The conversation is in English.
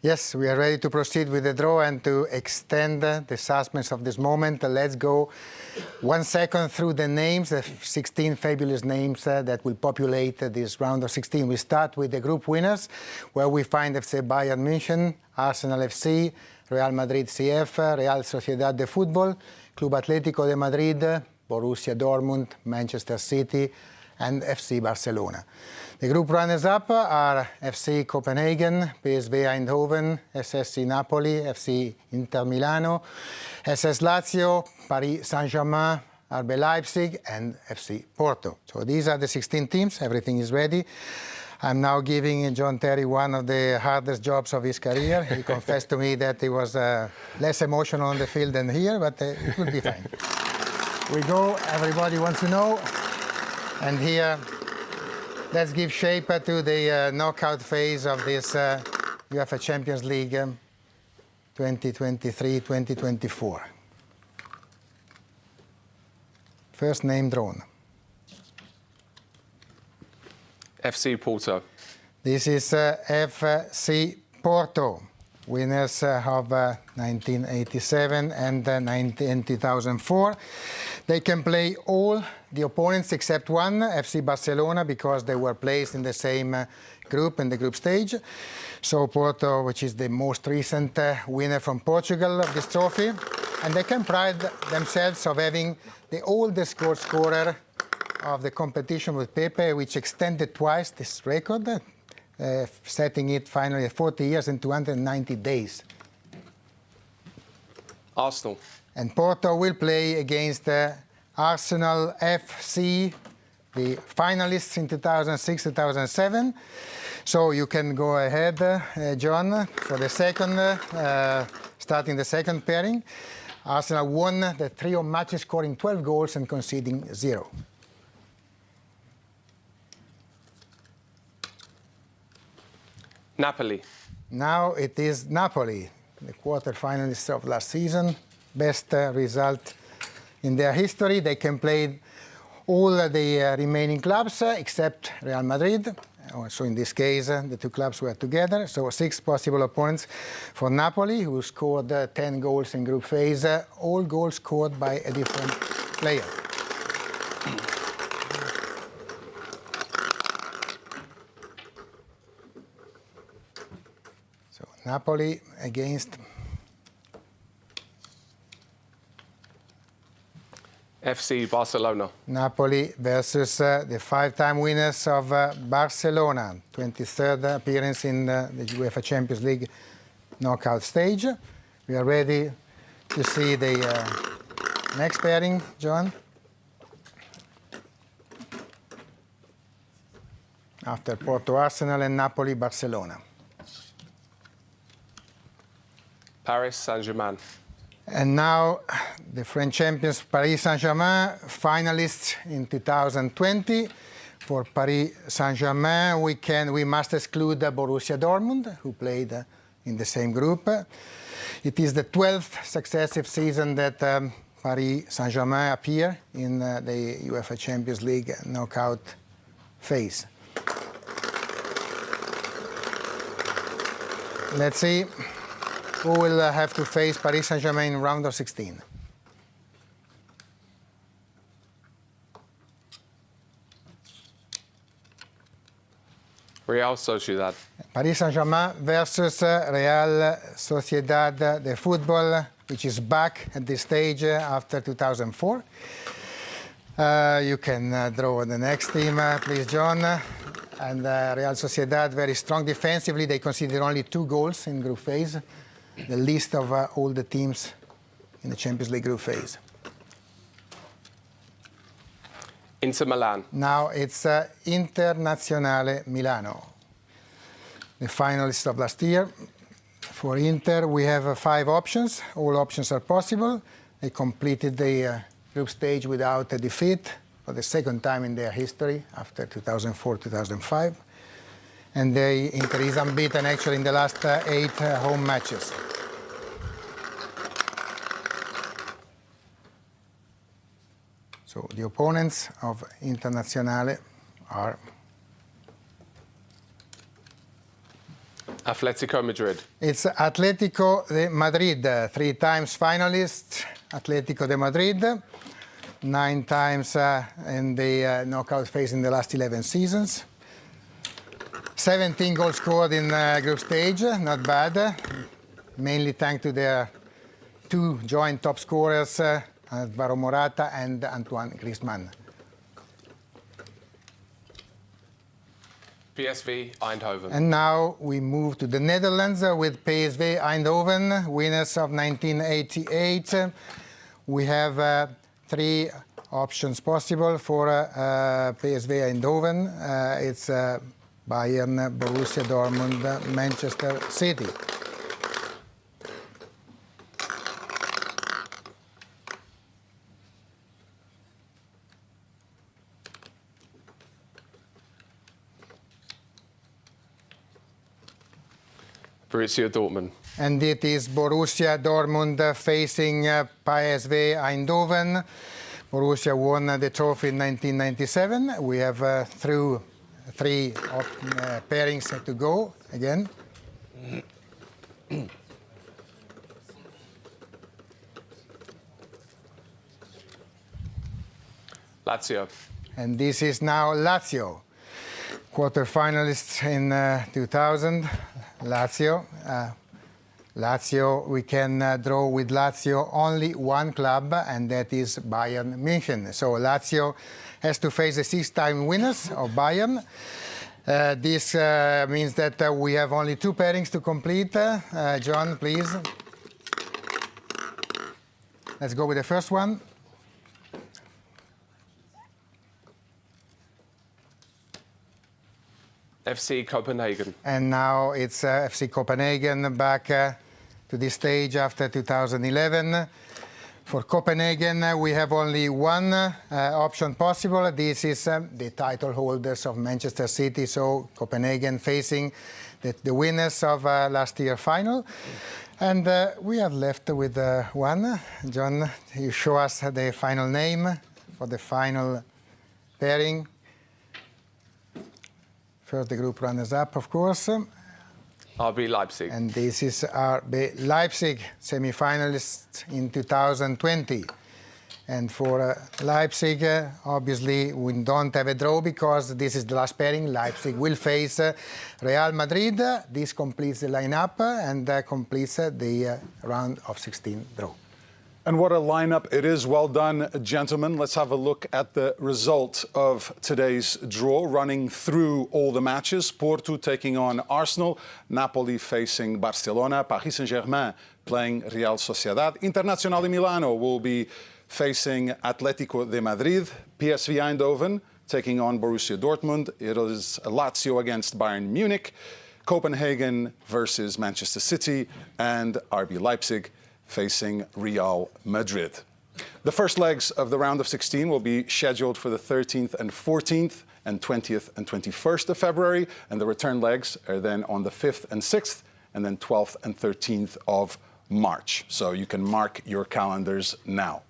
Yes, we are ready to proceed with the draw and to extend the suspense of this moment. Let's go 1 second through the names, the 16 fabulous names that will populate this round of 16. We start with the group winners, where we find FC Bayern München, Arsenal FC, Real Madrid CF, Real Sociedad de Fútbol, Club Atlético de Madrid, Borussia Dortmund, Manchester City, and FC Barcelona. The group runners-up are FC Copenhagen, PSV Eindhoven, SSC Napoli, FC Inter Milano, SS Lazio, Paris Saint-Germain, RB Leipzig, and FC Porto. So these are the 16 teams. Everything is ready. I'm now giving John Terry one of the hardest jobs of his career. He confessed to me that he was less emotional on the field than here, but it will be fine. We go, everybody wants to know. And here, let's give shape to the knockout phase of this UEFA Champions League 2023-2024. First name drawn. FC Porto. This is FC Porto, winners of 1987 and 2004. They can play all the opponents except one, FC Barcelona, because they were placed in the same group, in the group stage. So Porto, which is the most recent winner from Portugal of this trophy, and they can pride themselves of having the oldest goal scorer of the competition with Pepe, which extended twice this record, setting it finally at 40 years and 290 days. Arsenal. And Porto will play against Arsenal FC, the finalists in 2006-2007. So you can go ahead, John, for the second, starting the second pairing. Arsenal won the trio matches, scoring 12 goals and conceding 0. Napoli. Now it is Napoli, the quarter-finalists of last season. Best result in their history. They can play all the remaining clubs except Real Madrid. So in this case, the two clubs were together. So 6 possible opponents for Napoli, who scored 10 goals in group phase, all goals scored by a different player. So Napoli against FC Barcelona. Napoli versus the 5-time winners of Barcelona, 23rd appearance in the UEFA Champions League knockout stage. We are ready to see the next pairing, John. After Porto Arsenal and Napoli Barcelona. Paris Saint-Germain. And now the French champions, Paris Saint-Germain, finalists in 2020. For Paris Saint-Germain, we must exclude Borussia Dortmund, who played in the same group. It is the 12th successive season that Paris Saint-Germain appear in the UEFA Champions League knockout phase. Let's see who will have to face Paris Saint-Germain in round of 16. Real Sociedad. Paris Saint-Germain versus Real Sociedad de Fútbol, which is back at this stage after 2004. You can draw the next team, please, John. And Real Sociedad, very strong defensively. They conceded only 2 goals in group phase, the least of all the teams in the Champions League group phase. Inter Milan. Now it's Internazionale Milano, the finalists of last year. For Inter, we have 5 options. All options are possible. They completed the group stage without a defeat for the second time in their history after 2004-2005. And Inter is unbeaten actually in the last 8 home matches. So the opponents of Internazionale are Atletico Madrid. It's Atletico de Madrid, 3 times finalist, Atletico de Madrid, 9 times in the knockout phase in the last 11 seasons. 17 goals scored in group stage, not bad, mainly thanks to their 2 joint top scorers, Alvaro Morata and Antoine Griezmann. PSV Eindhoven. And now we move to the Netherlands with PSV Eindhoven, winners of 1988. We have 3 options possible for PSV Eindhoven. It's Bayern, Borussia Dortmund, Manchester City. Borussia Dortmund. And it is Borussia Dortmund facing PSV Eindhoven. Borussia won the trophy in 1997. We have 3 pairings to go again. Lazio. And this is now Lazio, quarterfinalists in 2000. Lazio. Lazio, we can draw with Lazio only 1 club, and that is Bayern München. So Lazio has to face the 6-time winners of Bayern. This means that we have only 2 pairings to complete. John, please. Let's go with the first one. FC Copenhagen. And now it's FC Copenhagen back to this stage after 2011. For Copenhagen, we have only 1 option possible. This is the title holders of Manchester City, so Copenhagen facing the winners of last year's final. And we are left with 1. John, you show us the final name for the final pairing. First, the group runners-up, of course. RB Leipzig. And this is RB Leipzig, semi-finalists in 2020. And for Leipzig, obviously, we don't have a draw because this is the last pairing. Leipzig will face Real Madrid. This completes the lineup and completes the round of 16 draw. And what a lineup it is. Well done, gentlemen. Let's have a look at the result of today's draw, running through all the matches. Porto taking on Arsenal, Napoli facing Barcelona, Paris Saint-Germain playing Real Sociedad. Internazionale Milano will be facing Atletico de Madrid, PSV Eindhoven taking on Borussia Dortmund. It is Lazio against Bayern Munich, Copenhagen versus Manchester City, and RB Leipzig facing Real Madrid. The first legs of the round of 16 will be scheduled for the 13th and 14th and 20th and 21st of February, and the return legs are then on the 5th and 6th, and then 12th and 13th of March. So you can mark your calendars now.